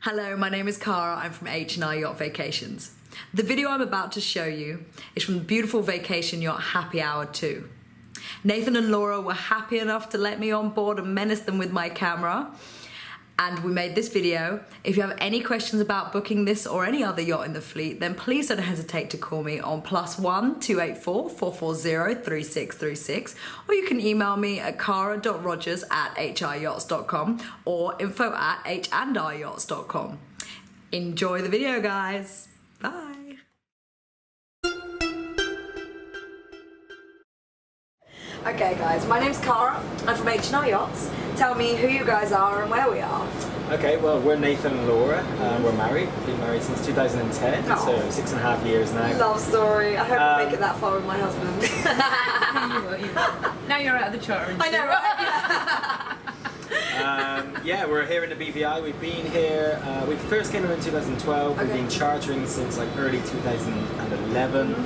Hello, my name is Cara. I'm from H&R Yacht Vacations. The video I'm about to show you is from the beautiful vacation yacht Happy Hour 2. Nathan and Laura were happy enough to let me on board and menace them with my camera. And we made this video. If you have any questions about booking this or any other yacht in the fleet, then please don't hesitate to call me on +1 284 440 3636, or you can email me at cara.rogers@hryachts.com or info@h&ryachts.com. Enjoy the video, guys. Bye. Okay guys, my name's Cara, I'm from H&R Yachts. Tell me who you guys are and where we are. Okay, well we're Nathan and Laura, we're married, been married since 2010, so 6.5 years now. Love story, I hope I make it that far with my husband. You will. Now you're out of the charter. I know, right? Yeah, we're here in the BVI, we've been here, we first came here in 2012, we've been chartering since like early 2011.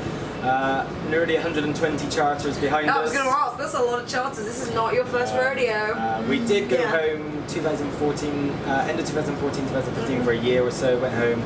Nearly 120 charters behind us. I was going to ask, that's a lot of charters. This is not your first rodeo. We did go home 2014, end of 2014, 2015 for a year or so, went home,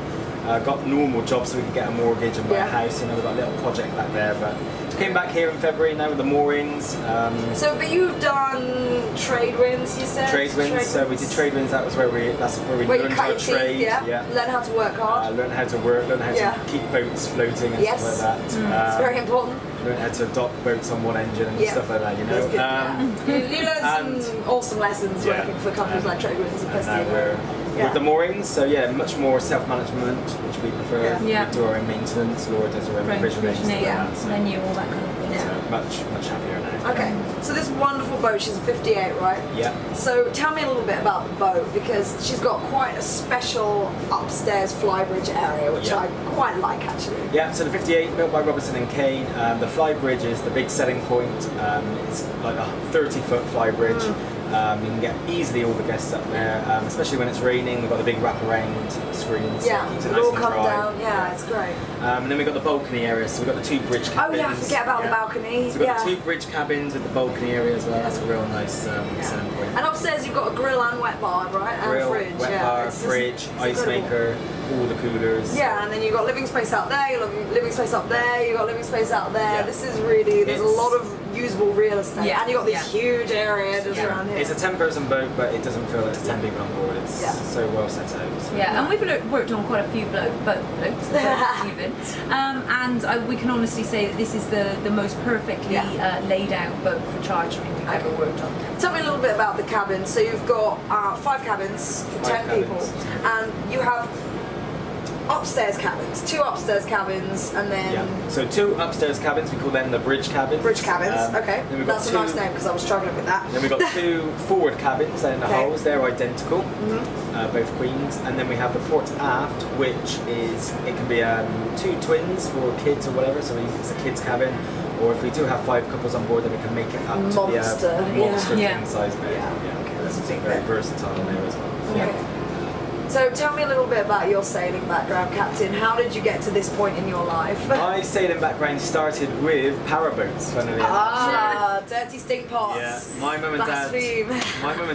got normal jobs so we could get a mortgage and buy a house, you know, we've got a little project back there, but came back here in February now with the moorings. But you've done trade winds, you said? Trade winds, so we did trade winds, that's where we learned how to trade. Learn how to work hard. Learn how to work, learn how to keep boats floating and stuff like that. It's very important. Learn how to dock boats on one engine and stuff like that, you know. You learned some awesome lessons working for companies like Trade Winds and Festive. With the moorings, so yeah, much more self-management, which we prefer. We do our own maintenance, Laura does her own provisioning, menu, all that kind of thing. So much happier now. Okay, so this wonderful boat, she's a 58, right? Yeah. So tell me a little bit about the boat, because she's got quite a special upstairs Flybridge area, which I quite like actually. Yeah, so the 58, built by Robertson and Caine. The Flybridge is the big selling point. It's like a 30-foot Flybridge. You can get easily all the guests up there, especially when it's raining. We've got the big wraparound screens. Yeah, keeps it it'll nice all and come dry. down. Yeah, it's great. And then we've got the balcony area, so we've got the 2 bridge cabins. Oh yeah, I forget about the balcony. So we've got the 2 bridge cabins with the balcony area as well. That's a real nice selling point. And upstairs you've got a grill and wet bar, right? Grill, and fridge. wet bar, fridge, ice maker, all the coolers. Yeah, and then you've got living space out there, you've got living space up there, you've got living space out there. This is really, there's a lot of usable real estate. And you've got this huge area just around here. It's a 10-person boat, but it doesn't feel like it's 10 people on board. It's so well set out. So. Yeah, and we've worked on quite a few boats even. And we can honestly say that this is the most perfectly laid out boat for chartering we've ever worked on. Tell me a little bit about the cabins. So you've got 5 cabins for 10 people, and you have upstairs cabins, 2 upstairs cabins, and then so 2 upstairs cabins, we call them the bridge cabins. Bridge cabins, okay. That's a nice name because I was struggling with that. Then we've got 2 forward cabins in the hulls, they're identical, both queens, and then we have the port aft, which is, it can be 2 twins for kids or whatever, so it's a kids cabin, or if we do have 5 couples on board, then we can make it up to be a monster king size bed. Okay, that's very versatile there as well. So tell me a little bit about your sailing background, Captain. How did you get to this point in your life? My sailing background started with powerboats, funnily enough. Dirty stink pots. Yeah, my mum and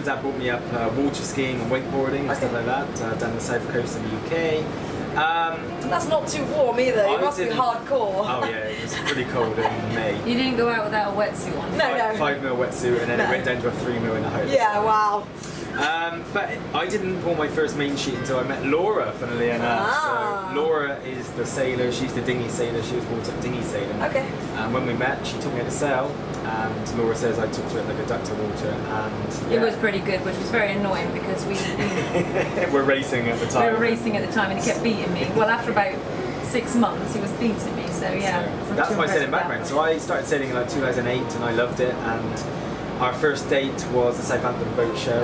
dad brought me up water skiing and wakeboarding and stuff like that down the south coast of the UK. That's not too warm either. It must be hardcore. Oh yeah, it was pretty cold in May. You didn't go out without a wetsuit on? No. 5mm wetsuit, and then it went down to a 3mm in the house. Yeah, wow. But I didn't pull my first main sheet until I met Laura, funnily enough. So Laura is the sailor, she's the dinghy sailor, she was brought up dinghy sailing. Okay. And when we met, she taught me how to sail, and Laura says I took to it like a duck to water, and it was pretty good, which was very annoying because we were racing at the time. We were racing at the time, and he kept beating me. Well, after about 6 months, he was beating me, so yeah. So that's my sailing background. So I started sailing in like 2008, and I loved it, and our first date was the Southampton boat show. We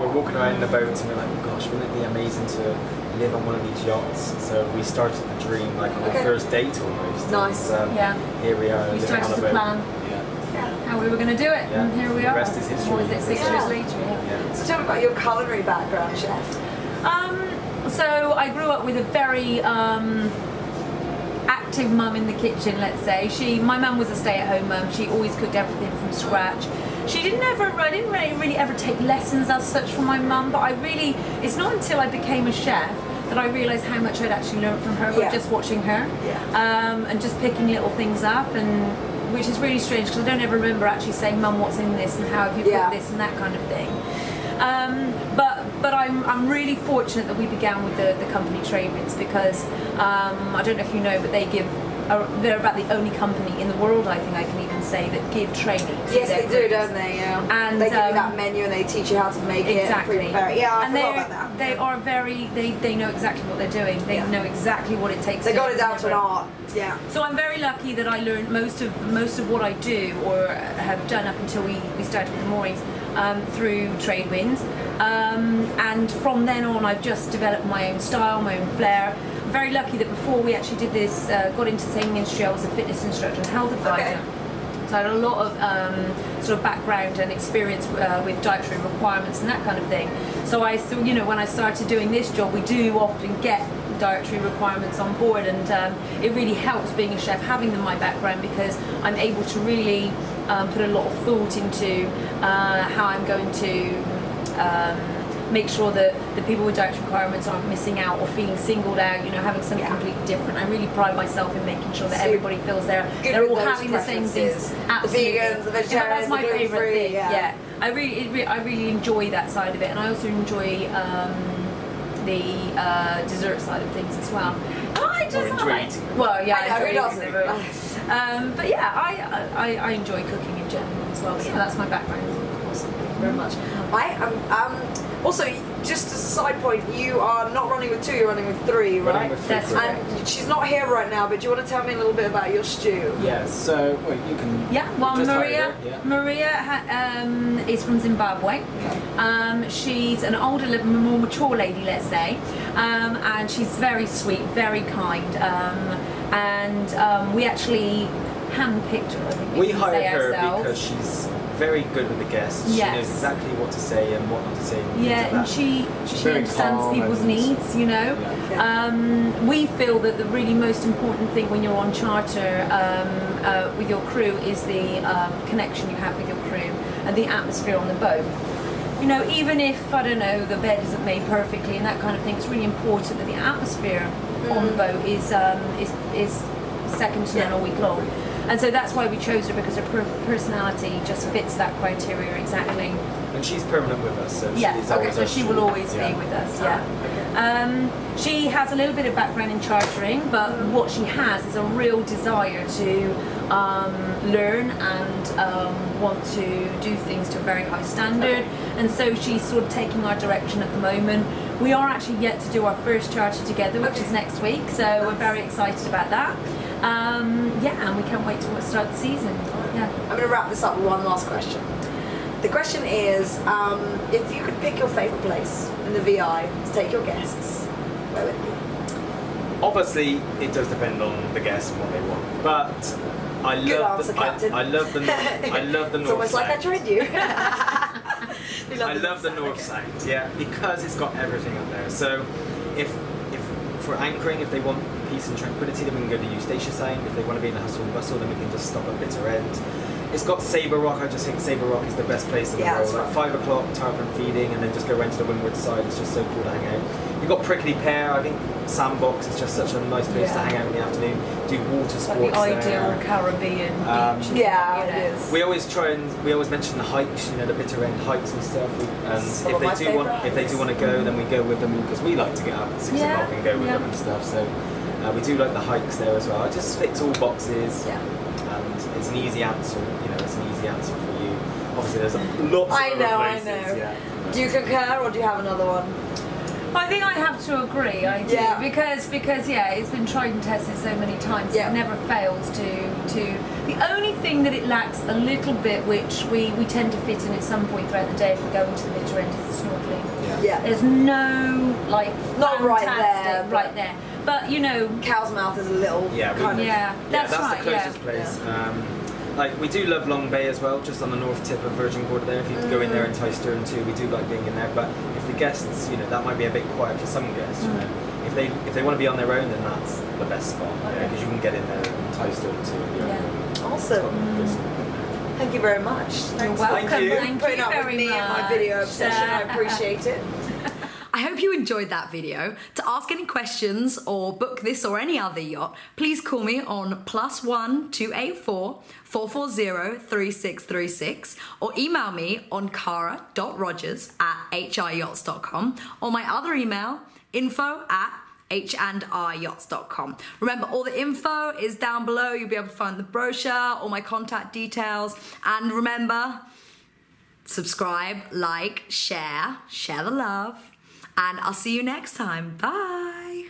were walking around the boat and we were like, oh gosh, wouldn't it be amazing to live on one of these yachts? So we started the dream like on our first date almost. Nice. And, here we are. We started to plan how we were going to do it, and here we are. The rest is history. What was it, 6 years later? So tell me about your culinary background, chef. So I grew up with a very active mum in the kitchen, let's say. My mum was a stay-at-home mum. She always cooked everything from scratch. She didn't ever, I didn't really ever take lessons as such from my mum, but it's not until I became a chef that I realised how much I'd actually learned from her by just watching her, and just picking little things up, and which is really strange because I don't ever remember actually saying, Mum, what's in this and how have you put this and that kind of thing. But I'm really fortunate that we began with the company Trade-Winds because I don't know if you know, but they're about the only company in the world, I think I can even say, that give training to Yes, their they crews. do, don't they? Yeah. And they give you that menu and they teach you how to make exactly. it. Exactly. Yeah, I and forgot about that. They are they know exactly what they're doing. They know exactly what it takes. They got it down to an art. Yeah. So I'm very lucky that I learned most of what I do or have done up until we started with the moorings through Trade-Winds, and from then on I've just developed my own style, my own flair. I'm very lucky that before we actually did this, got into the sailing industry, I was a fitness instructor and health advisor. Okay. So I had a lot of sort of background and experience with dietary requirements and that kind of thing. So when I started doing this job, we do often get dietary requirements on board, and it really helps being a chef having them in my background because I'm able to really put a lot of thought into how I'm going to make sure that the people with dietary requirements aren't missing out or feeling singled out, having something completely different. I really pride myself in making sure that everybody feels they're all having the same things. Absolutely. The vegans, the vegetarians, that's my the gluten-free, favourite thing. yeah. I really enjoy that side of it, and I also enjoy the dessert side of things as well. Well, yeah, I know, who doesn't? But yeah, I enjoy cooking in general as well. So that's my background. Awesome. Thank you very much. I am also, just as a side point, you are not running with 2, you're running with 3, right? Running with 3. That's right. And she's not here right now, but do you want to tell me a little bit about your stew? Yeah, so you can. Yeah, well, just Maria, hide it, yeah. Maria is from Zimbabwe. She's an older, more mature lady, let's say, and she's very sweet, very kind, and we actually handpicked her. I think We can hired say her ourselves. because she's very good with the guests. Yes. She knows exactly what to say and what not to say. And Yeah, things like and that. she She's very understands calm people's and- needs, Yeah. We feel that the really most important thing when you're on charter with your crew is the connection you have with your crew and the atmosphere on the boat. Even if, I don't know, the bed isn't made perfectly and that kind of thing, it's really important that the atmosphere on the boat is second to none all week long. And so that's why we chose her, because her personality just fits that criteria exactly. And she's permanent with us, so Yeah, she's okay, always so our she will steward. always be with us, She has a little bit of background in chartering, but what she has is a real desire to learn and want to do things to a very high standard, and so she's sort of taking our direction at the moment. We are actually yet to do our first charter together, which is next week, so we're very excited about that. And we can't wait to start the season. Yeah. I'm going to wrap this up with one last question. The question is, if you could pick your favourite place in the VI to take your guests, where would it be? Obviously, it does depend on the guests and what they want, but I Good love answer, the Captain. I love the I love the It's North almost like I Sound. joined you. I love the North Sound, yeah, because it's got everything up there. So, if for anchoring, if they want peace and tranquility, then we can go to Eustacia Sound. If they want to be in the hustle and bustle, then we can just stop at Bitter End. It's got Sabre Rock. I just think Sabre Rock is the best place in the world. that's Like right. 5 o'clock, tarpon feeding, and then just go round to the windward side. It's just so cool to hang out. You've got Prickly Pear. I think Sandbox is just such a nice place to hang out in the afternoon. Do water It's like sports the ideal there. Caribbean beach. isn't Yeah, it? it is. We always mention the hikes, the Bitter End hikes and stuff. And Some of my if they do want to go, then we go with them because we like to get up at 6 Yeah, o'clock and go with yeah. them and stuff. So we do like the hikes there as well. It just fits all boxes. Yeah. And it's an easy answer. It's an easy answer for you. Obviously, there's lots of I other know, I places. know. Yeah. Do you concur, or do you have another one? I think I have to agree. I do Yeah. because it's been tried and tested so many times. Yeah. It never fails to. The only thing that it lacks a little bit, which we tend to fit in at some point throughout the day if we go into the Bitter End, is the snorkeling. Yeah. There's no Not right fantastic- there, but- right there. But Cow's Mouth is a little Yeah, kind of... yeah, that's that's right. the closest place. We do love Long Bay as well, just on the north tip of Virgin Gorda there. If you go in there and tie stern too, we do like being in there. But if the guests, that might be a bit quiet for some guests. If they want to be on their own, then that's the best spot because you can get in there and tie stern too. And be on your own. Awesome. Good stuff in there. Thank you very much. Thanks for welcome. you. Thank putting you up with very me and my much. video obsession. I appreciate it. I hope you enjoyed that video. To ask any questions or book this or any other yacht, please call me on +1 284 440 3636 or email me on cara.rogers@hryachts.com or my other email info@hryachts.com. Remember, all the info is down below. You'll be able to find the brochure, all my contact details, and remember, subscribe, like, share the love. And I'll see you next time. Bye.